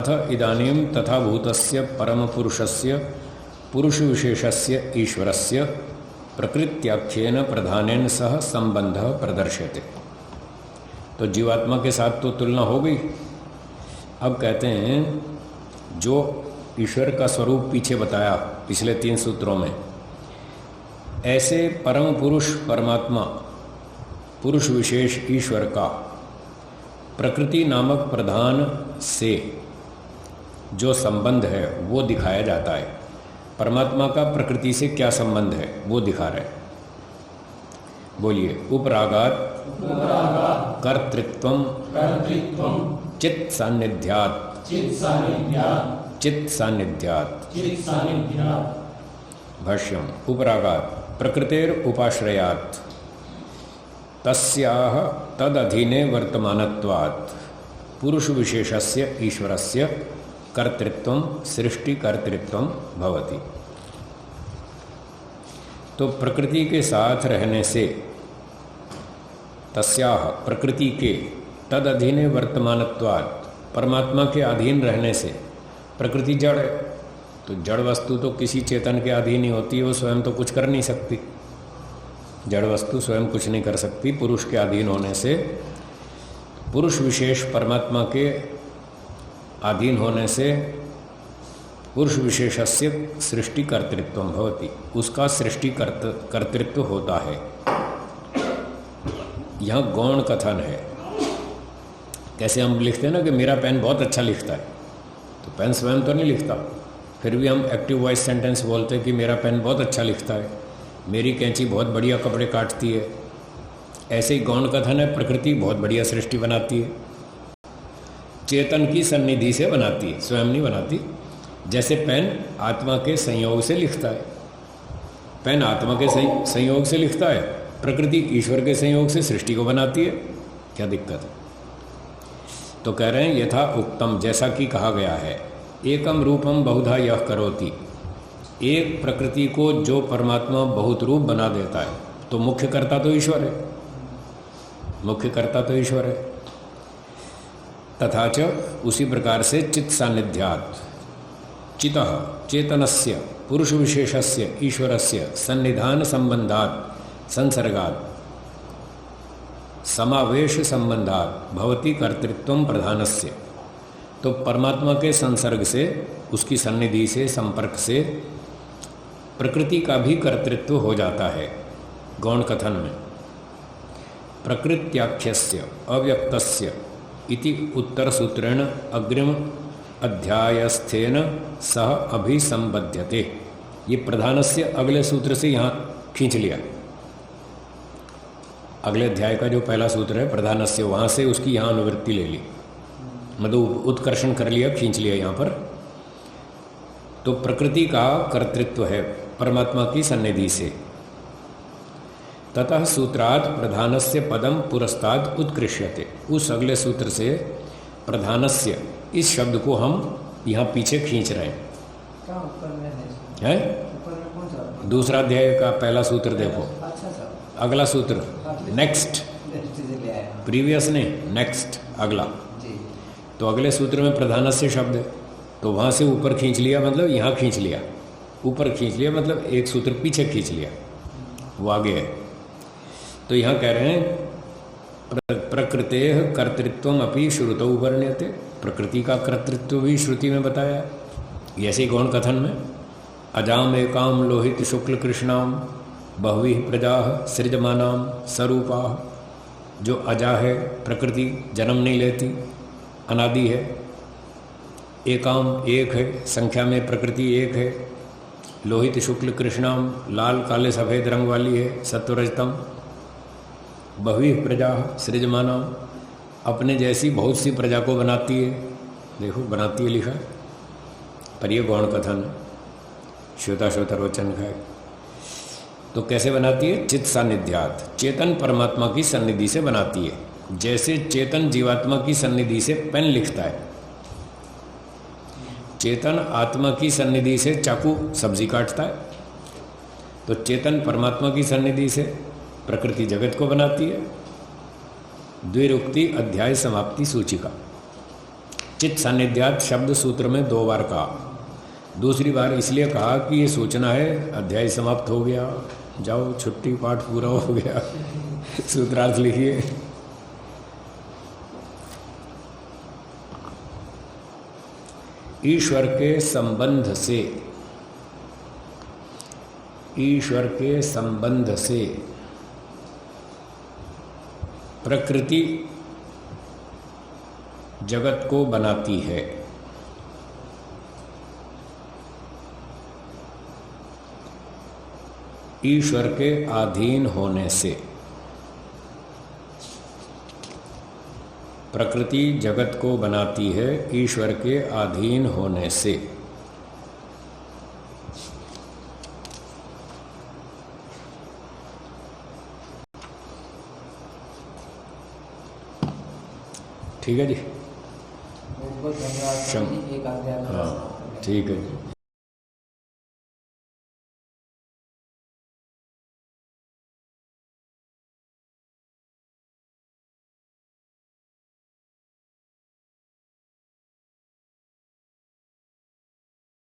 अथ इदानीं तथा भूतस्य परमपुरुषस्य पुरुषविशेषस्य ईश्वरस्य प्रकृत्याख्येन प्रधानेन सह संबंधः प्रदर्श्यते। तो जीवात्मा के साथ तो तुलना हो गई। अब कहते हैं जो ईश्वर का स्वरूप पीछे बताया पिछले 3 सूत्रों में, ऐसे परम पुरुष परमात्मा पुरुष विशेष ईश्वर का प्रकृति नामक प्रधान से जो संबंध है वो दिखाया जाता है। परमात्मा का प्रकृति से क्या संबंध है वो दिखा रहे। बोलिए। उपरागात कर्तृत्वम चित्त सान्निध्यात भाष्यम। उपरागात प्रकृतेर उपाश्रयात तस्याह तदधीने वर्तमानत्वात् पुरुष विशेषस्य ईश्वरस्य कर्तृत्वम सृष्टि कर्तृत्वम भवति। तो प्रकृति के साथ रहने से तस्याह प्रकृति के तद अधीने वर्तमानत्वात् परमात्मा के अधीन रहने से, प्रकृति जड़ है तो जड़ वस्तु तो किसी चेतन के अधीन ही होती है, वो स्वयं तो कुछ कर नहीं सकती। जड़ वस्तु स्वयं कुछ नहीं कर सकती। पुरुष के अधीन होने से पुरुष विशेष परमात्मा के अधीन होने से पुरुष विशेषस्य सृष्टि कर्तृत्व भवति, उसका सृष्टि कर्तृत्व होता है। यहाँ गौण कथन है। कैसे हम लिखते हैं ना कि मेरा पेन बहुत अच्छा लिखता है, तो पेन स्वयं तो नहीं लिखता, फिर भी हम एक्टिव वॉइस सेंटेंस बोलते हैं कि मेरा पेन बहुत अच्छा लिखता है, मेरी कैंची बहुत बढ़िया कपड़े काटती है। ऐसे ही गौण कथन है, प्रकृति बहुत बढ़िया सृष्टि बनाती है, चेतन की सन्निधि से बनाती है, स्वयं नहीं बनाती। जैसे पेन आत्मा के संयोग से लिखता है, पेन आत्मा के संयोग से लिखता है, प्रकृति ईश्वर के संयोग से सृष्टि को बनाती है। क्या दिक्कत है? तो कह रहे हैं यथा उक्तम, जैसा कि कहा गया है, एकम रूपम बहुधा यह करोति, एक प्रकृति को जो परमात्मा बहुत रूप बना देता है, तो मुख्य कर्ता तो ईश्वर है, मुख्य कर्ता तो ईश्वर है। तथा च उसी प्रकार से चित्त सान्निध्यात् चितः चेतनस्य पुरुष विशेषस्य ईश्वरस्य सन्निधान संबंधात् संसर्गात् समावेश संबंधात् भवति कर्तृत्वम प्रधानस्य। तो परमात्मा के संसर्ग से, उसकी सन्निधि से, संपर्क से प्रकृति का भी कर्तृत्व हो जाता है। गौण कथन में प्रकृत्याख्यस्य अव्यक्तस्य इति उत्तर सूत्रेण अग्रिम अध्यायस्थेन सह अभिसंबध्यते। ये प्रधानस्य अगले सूत्र से यहाँ खींच लिया। अगले अध्याय का जो पहला सूत्र है प्रधानस्य, वहाँ से उसकी यहाँ अनुवृत्ति ले ली, मतलब उत्कर्षण कर लिया, खींच लिया यहाँ पर। तो प्रकृति का कर्तृत्व है परमात्मा की सन्निधि से। ततः सूत्रात् प्रधानस्य पदम पुरस्ताद उत्कृष्यते। उस अगले सूत्र से प्रधानस्य इस शब्द को हम यहाँ पीछे खींच रहे हैं। दूसरा अध्याय का पहला सूत्र देखो। अगला सूत्र नेक्स्ट, प्रीवियस नहीं, नेक्स्ट अगला। तो अगले सूत्र में प्रधानस्य शब्द है, तो वहाँ से ऊपर खींच लिया, मतलब यहाँ खींच लिया, ऊपर खींच लिया, मतलब एक सूत्र पीछे खींच लिया, वो आगे है। तो यहाँ कह रहे हैं प्रकृतेः कर्तृत्वम अपि श्रुतौ वर्ण्यते, प्रकृति का कर्तृत्व भी श्रुति में बताया। ऐसे गौण कथन में अजाम एकाम लोहित शुक्ल कृष्णाम बहुविः प्रजाः सृजमानाम स्वरूपाः, जो अजा है, प्रकृति जन्म नहीं लेती, अनादि है। एकाम एक है, संख्या में प्रकृति एक है। लोहित शुक्ल कृष्णाम, लाल काले सफ़ेद रंग वाली है, सत्वरजतम। बहुविः प्रजा सृजमाना, अपने जैसी बहुत सी प्रजा को बनाती है। देखो बनाती है लिखा है, पर ये गौण कथन श्वेताश्वतरोचन का है। तो कैसे बनाती है? चित्त सान्निध्यात्, चेतन परमात्मा की सन्निधि से बनाती है। जैसे चेतन जीवात्मा की सन्निधि से पेन लिखता है, चेतन आत्मा की सन्निधि से चाकू सब्जी काटता है, तो चेतन परमात्मा की सन्निधि से प्रकृति जगत को बनाती है। द्विरुक्ति अध्याय समाप्ति सूचिका। चित्त सान्निध्यात शब्द सूत्र में 2 बार कहा। दूसरी बार इसलिए कहा कि ये सूचना है अध्याय समाप्त हो गया, जाओ छुट्टी, पाठ पूरा हो गया। सूत्रार्थ लिखिए। ईश्वर के संबंध से, ईश्वर के संबंध से प्रकृति जगत को बनाती है। ईश्वर के अधीन होने से प्रकृति जगत को बनाती है, ईश्वर के अधीन होने से। ठीक है जी, बहुत बहुत धन्यवाद। हाँ ठीक है जी।